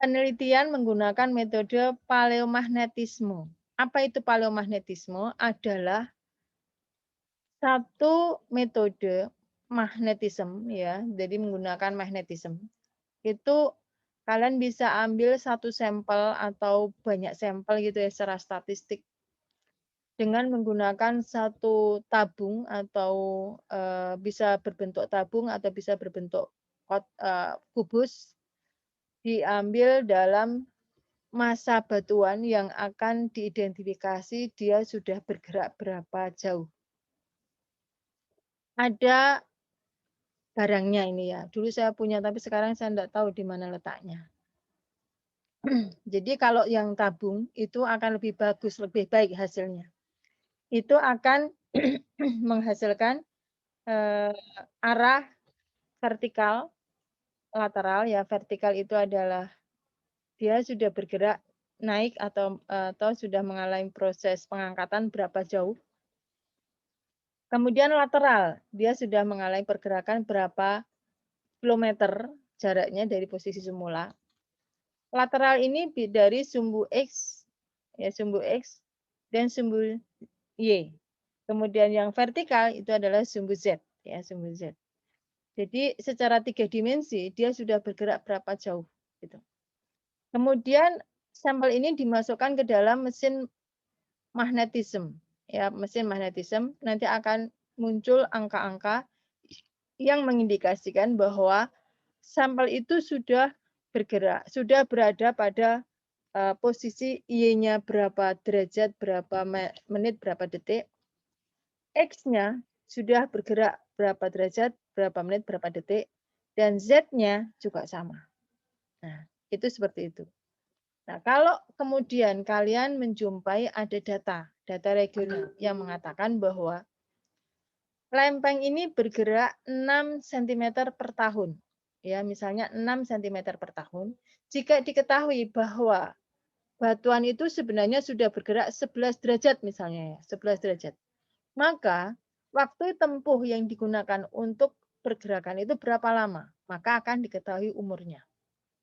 [SPEAKER 1] penelitian menggunakan metode paleomagnetisme. Apa itu paleomagnetisme? Adalah satu metode magnetisme ya, jadi menggunakan magnetisme. Itu kalian bisa ambil satu sampel atau banyak sampel gitu ya secara statistik dengan menggunakan satu tabung atau bisa berbentuk tabung atau bisa berbentuk kubus, diambil dalam masa batuan yang akan diidentifikasi dia sudah bergerak berapa jauh. Ada barangnya ini ya. Dulu saya punya tapi sekarang saya tidak tahu di mana letaknya. Jadi kalau yang tabung itu akan lebih bagus, lebih baik hasilnya. Itu akan menghasilkan arah vertikal, lateral ya. Vertikal itu adalah dia sudah bergerak naik atau sudah mengalami proses pengangkatan berapa jauh. Kemudian lateral, dia sudah mengalami pergerakan berapa kilometer jaraknya dari posisi semula. Lateral ini dari sumbu X, ya sumbu X dan sumbu Y. Kemudian yang vertikal itu adalah sumbu Z, ya sumbu Z. Jadi secara 3 dimensi dia sudah bergerak berapa jauh, gitu. Kemudian sampel ini dimasukkan ke dalam mesin magnetisme. Ya, mesin magnetisme nanti akan muncul angka-angka yang mengindikasikan bahwa sampel itu sudah bergerak, sudah berada pada posisi Y-nya berapa derajat, berapa menit, berapa detik. X-nya sudah bergerak berapa derajat, berapa menit, berapa detik. Dan Z-nya juga sama. Nah, itu seperti itu. Nah, kalau kemudian kalian menjumpai ada data regional yang mengatakan bahwa lempeng ini bergerak 6 cm per tahun. Ya, misalnya 6 cm per tahun. Jika diketahui bahwa batuan itu sebenarnya sudah bergerak 11 derajat misalnya ya, 11 derajat. Maka waktu tempuh yang digunakan untuk pergerakan itu berapa lama? Maka akan diketahui umurnya.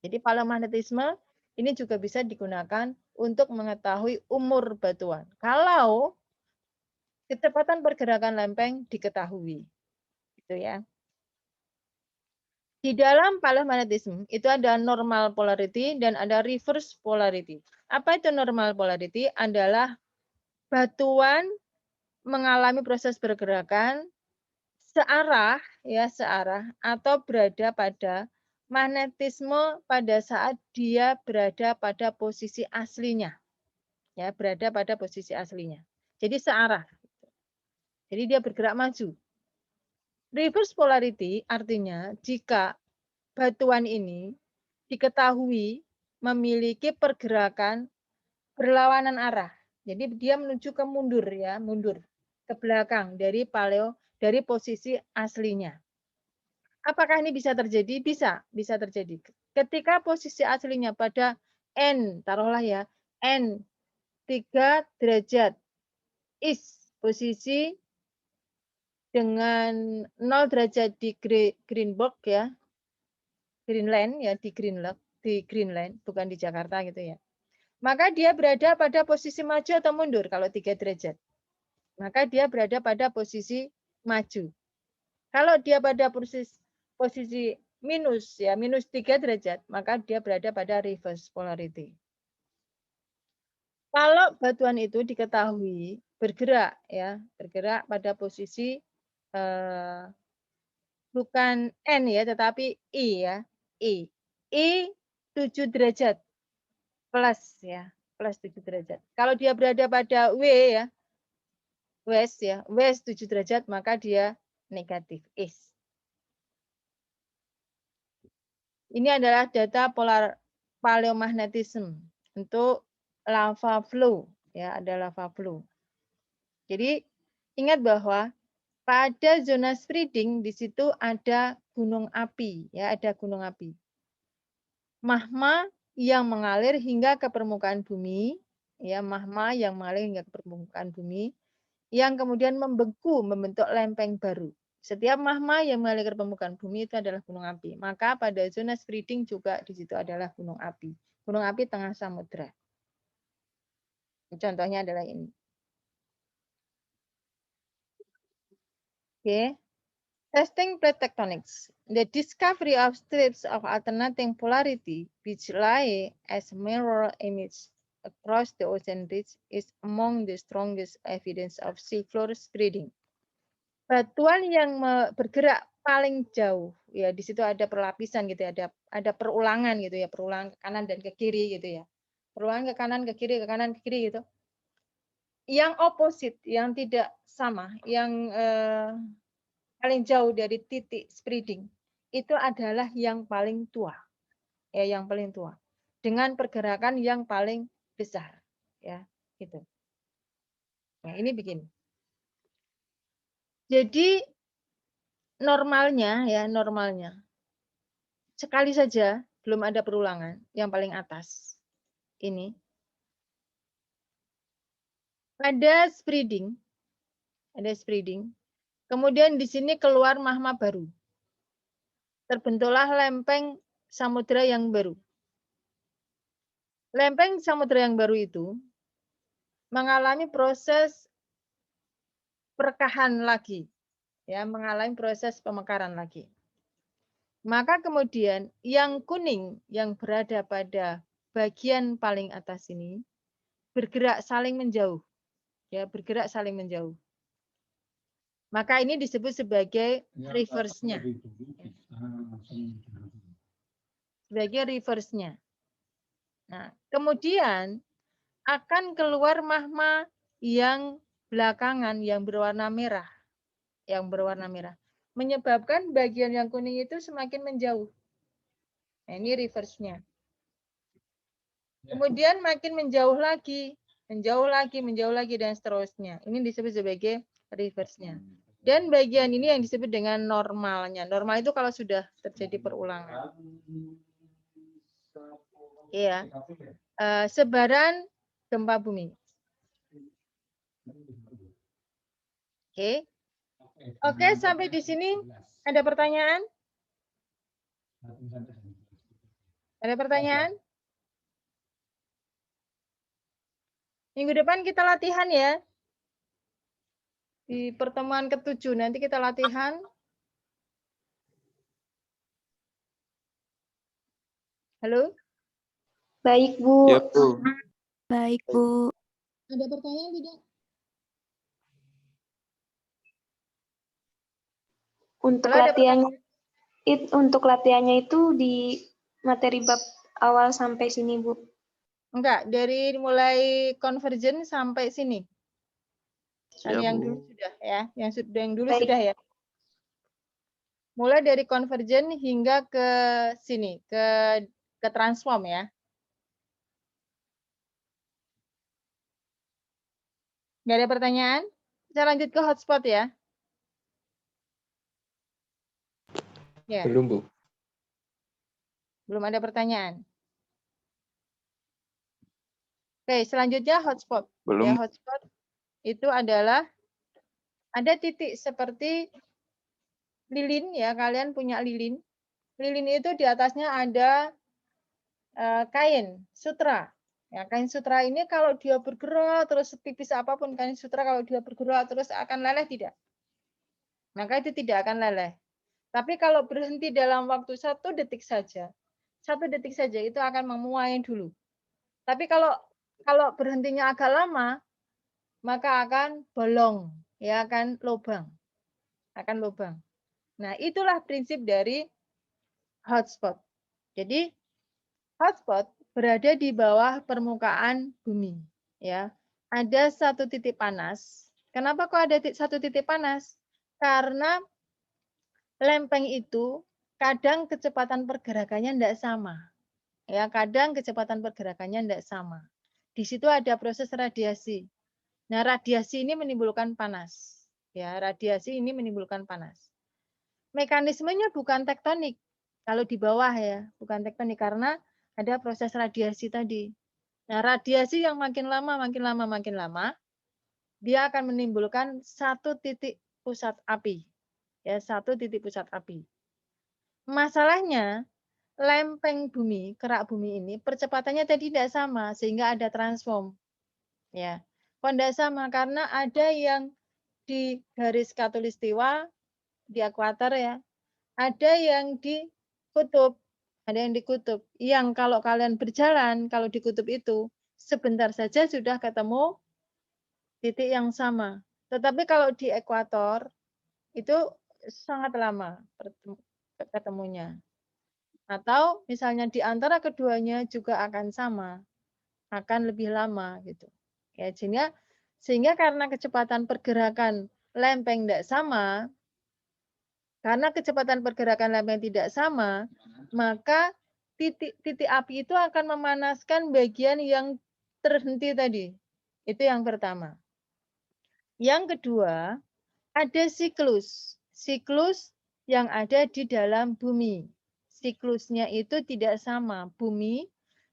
[SPEAKER 1] Jadi paleomagnetisme ini juga bisa digunakan untuk mengetahui umur batuan. Kalau kecepatan pergerakan lempeng diketahui. Gitu ya. Di dalam paleomagnetisme itu ada normal polarity dan ada reverse polarity. Apa itu normal polarity? Adalah batuan mengalami proses pergerakan searah ya, searah atau berada pada magnetisme pada saat dia berada pada posisi aslinya. Ya, berada pada posisi aslinya. Jadi searah. Jadi dia bergerak maju. Reverse polarity artinya jika batuan ini diketahui memiliki pergerakan berlawanan arah. Jadi dia menuju ke mundur ya, mundur ke belakang dari posisi aslinya. Apakah ini bisa terjadi? Bisa terjadi. Ketika posisi aslinya pada N, taruhlah ya, N 3 derajat is posisi dengan 0 derajat di Greenberg ya, Greenland ya, di Greenland, bukan di Jakarta gitu ya. Maka dia berada pada posisi maju atau mundur kalau 3 derajat. Maka dia berada pada posisi maju. Kalau dia pada posisi minus ya, minus 3 derajat, maka dia berada pada reverse polarity. Kalau batuan itu diketahui bergerak ya, bergerak pada posisi bukan N ya, tetapi I ya, I. I 7 derajat plus ya, plus 7 derajat. Kalau dia berada pada W ya, west ya, west 7 derajat, maka dia negatif is. Ini adalah data polar paleomagnetism untuk lava flow ya, ada lava flow. Jadi ingat bahwa pada zona spreading di situ ada gunung api ya, ada gunung api. Magma yang mengalir hingga ke permukaan bumi ya, magma yang mengalir hingga ke permukaan bumi yang kemudian membeku membentuk lempeng baru. Setiap magma yang mengalir ke permukaan bumi itu adalah gunung api. Maka pada zona spreading juga di situ adalah gunung api. Gunung api tengah samudra. Contohnya adalah ini. Oke. Testing plate tectonics. The discovery of strips of alternating polarity which lie as mirror image across the ocean ridge is among the strongest evidence of seafloor spreading. Batuan yang bergerak paling jauh ya, di situ ada perlapisan gitu ya, ada perulangan gitu ya, perulangan ke kanan dan ke kiri gitu ya, perulangan ke kanan ke kiri, ke kanan ke kiri gitu. Yang opposite, yang tidak sama, yang paling jauh dari titik spreading itu adalah yang paling tua ya, yang paling tua dengan pergerakan yang paling besar ya, gitu. Nah ini begini. Jadi normalnya ya, normalnya sekali saja belum ada perulangan yang paling atas ini ada spreading, kemudian di sini keluar magma baru, terbentuklah lempeng samudra yang baru. Lempeng samudra yang baru itu mengalami proses perekahan lagi ya, mengalami proses pemekaran lagi. Maka kemudian yang kuning yang berada pada bagian paling atas ini bergerak saling menjauh. Ya, bergerak saling menjauh. Maka ini disebut sebagai reverse-nya. sebagai reverse-nya. Nah, kemudian akan keluar magma yang belakangan yang berwarna merah. Yang berwarna merah. Menyebabkan bagian yang kuning itu semakin menjauh. Nah, ini reverse-nya. Kemudian makin menjauh lagi, dan seterusnya. Ini disebut sebagai reverse-nya. Dan bagian ini yang disebut dengan normalnya. Normal itu kalau sudah terjadi perulangan. Iya. Sebaran gempa bumi. Oke. Oke, sampai di sini ada pertanyaan? Ada pertanyaan? Minggu depan kita latihan ya. Di pertemuan ke-7 nanti kita latihan. Halo?
[SPEAKER 2] Baik, Bu.
[SPEAKER 5] Ya, Bu.
[SPEAKER 7] Baik, Bu.
[SPEAKER 1] Ada pertanyaan tidak?
[SPEAKER 2] Untuk
[SPEAKER 1] Kalau ada
[SPEAKER 2] latihannya itu di materi bab awal sampai sini, Bu.
[SPEAKER 1] Enggak, dari mulai convergent sampai sini.
[SPEAKER 5] Ya,
[SPEAKER 1] Yang
[SPEAKER 5] Bu.
[SPEAKER 1] dulu sudah ya, yang dulu
[SPEAKER 2] Baik.
[SPEAKER 1] sudah ya. Mulai dari convergent hingga ke sini, ke transform ya. Nggak ada pertanyaan? Kita lanjut ke hotspot ya. Ya,
[SPEAKER 5] Belum, Bu.
[SPEAKER 1] belum ada pertanyaan. Oke, selanjutnya hotspot.
[SPEAKER 5] Belum.
[SPEAKER 1] Ya, hotspot itu adalah ada titik seperti lilin ya, kalian punya lilin. Lilin itu di atasnya ada kain sutra. Ya, kain sutra ini kalau dia bergerak terus tipis apapun kain sutra kalau dia bergerak terus akan leleh tidak? Maka itu tidak akan leleh. Tapi kalau berhenti dalam waktu 1 detik saja, 1 detik saja itu akan memuai dulu. Tapi kalau berhentinya agak lama, maka akan bolong, ya akan lubang. Nah, itulah prinsip dari hotspot. Jadi hotspot berada di bawah permukaan bumi, ya. Ada satu titik panas. Kenapa kok ada satu titik panas? Karena lempeng itu kadang kecepatan pergerakannya tidak sama. Ya, kadang kecepatan pergerakannya tidak sama. Di situ ada proses radiasi. Nah, radiasi ini menimbulkan panas. Ya, radiasi ini menimbulkan panas. Mekanismenya bukan tektonik. Kalau di bawah ya, bukan tektonik karena ada proses radiasi tadi. Nah, radiasi yang makin lama, dia akan menimbulkan satu titik pusat api. Ya, satu titik pusat api. Masalahnya, lempeng bumi, kerak bumi ini percepatannya tadi tidak sama sehingga ada transform. Ya. Kok tidak sama? Karena ada yang di garis khatulistiwa, di ekuator ya. Ada yang di kutub, Yang kalau kalian berjalan, kalau di kutub itu sebentar saja sudah ketemu titik yang sama. Tetapi kalau di ekuator itu sangat lama ketemunya. Atau misalnya di antara keduanya juga akan sama, akan lebih lama gitu. Ya, sehingga karena kecepatan pergerakan lempeng tidak sama, maka titik api itu akan memanaskan bagian yang terhenti tadi. Itu yang pertama. Yang kedua, ada siklus. Siklus yang ada di dalam bumi. Siklusnya itu tidak sama. Bumi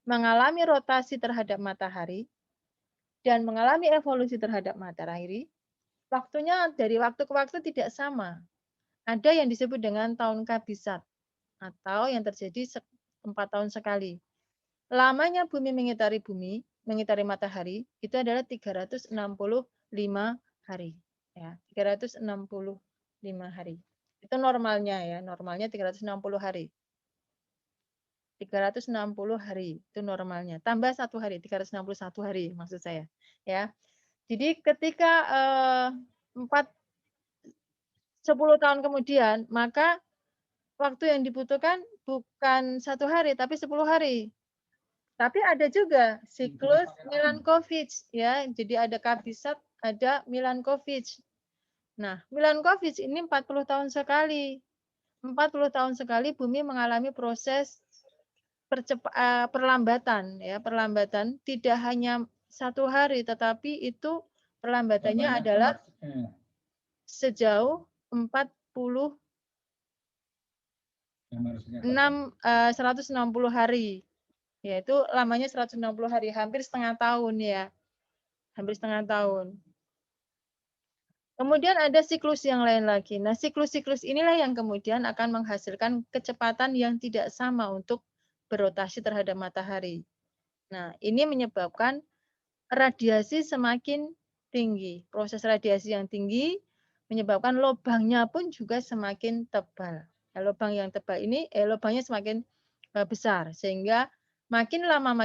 [SPEAKER 1] mengalami rotasi terhadap matahari dan mengalami evolusi terhadap matahari. Waktunya dari waktu ke waktu tidak sama. Ada yang disebut dengan tahun kabisat atau yang terjadi 4 tahun sekali. Lamanya bumi mengitari matahari itu adalah 365 hari. Ya, 365 hari. Itu normalnya ya, normalnya 360 hari. 360 hari itu normalnya. Tambah 1 hari, 361 hari maksud saya. Ya. Jadi ketika 10 tahun kemudian, maka waktu yang dibutuhkan bukan 1 hari tapi 10 hari. Tapi ada juga siklus Milankovitch ya. Jadi ada kabisat, ada Milankovitch. Nah, Milankovitch ini 40 tahun sekali. 40 tahun sekali bumi mengalami proses perlambatan ya, perlambatan tidak hanya 1 hari tetapi itu perlambatannya adalah sejauh 160 hari. Yaitu lamanya 160 hari, hampir setengah tahun ya. Hampir setengah tahun. Kemudian ada siklus yang lain lagi. Nah, siklus-siklus inilah yang kemudian akan menghasilkan kecepatan yang tidak sama untuk berotasi terhadap matahari. Nah, ini menyebabkan radiasi semakin tinggi. Proses radiasi yang tinggi menyebabkan lubangnya pun juga semakin tebal. Nah, lubang yang tebal ini, lubangnya semakin besar, sehingga makin lama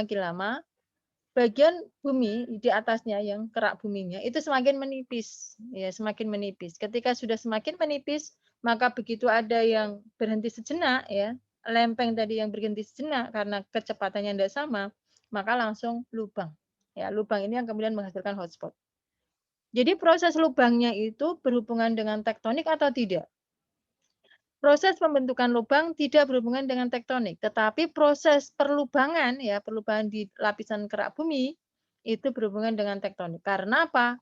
[SPEAKER 1] bagian bumi di atasnya yang kerak buminya itu semakin menipis, ya semakin menipis. Ketika sudah semakin menipis, maka begitu ada yang berhenti sejenak, ya lempeng tadi yang berhenti sejenak karena kecepatannya tidak sama, maka langsung lubang. Ya, lubang ini yang kemudian menghasilkan hotspot. Jadi proses lubangnya itu berhubungan dengan tektonik atau tidak? Proses pembentukan lubang tidak berhubungan dengan tektonik, tetapi proses perlubangan ya, perlubangan di lapisan kerak bumi itu berhubungan dengan tektonik. Karena apa?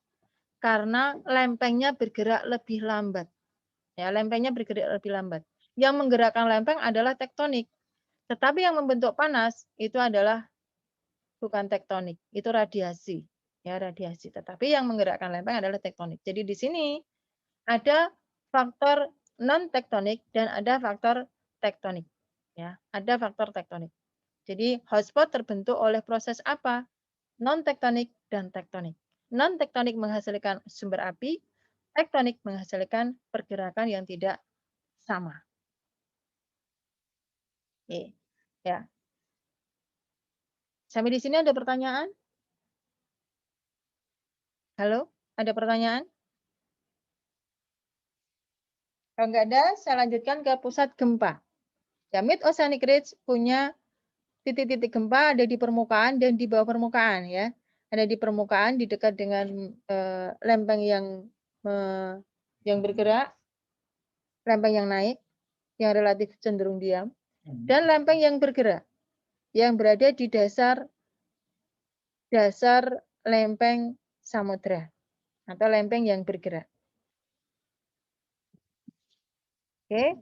[SPEAKER 1] Karena lempengnya bergerak lebih lambat. Ya, lempengnya bergerak lebih lambat. Yang menggerakkan lempeng adalah tektonik. Tetapi yang membentuk panas itu adalah bukan tektonik, itu radiasi. Ya, radiasi. Tetapi yang menggerakkan lempeng adalah tektonik. Jadi di sini ada faktor non tektonik dan ada faktor tektonik. Ya, ada faktor tektonik. Jadi hotspot terbentuk oleh proses apa? Non tektonik dan tektonik. Non tektonik menghasilkan sumber api, tektonik menghasilkan pergerakan yang tidak sama. Oke. Ya. Sampai di sini ada pertanyaan? Halo, ada pertanyaan? Kalau nggak ada, saya lanjutkan ke pusat gempa. Ya, Mid Oceanic Ridge punya titik-titik gempa ada di permukaan dan di bawah permukaan ya. Ada di permukaan di dekat dengan lempeng yang bergerak, lempeng yang naik, yang relatif cenderung diam, dan lempeng yang bergerak, yang berada di dasar lempeng samudra atau lempeng yang bergerak. Oke,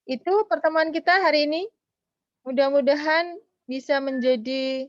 [SPEAKER 1] itu pertemuan kita hari ini. Mudah-mudahan bisa menjadi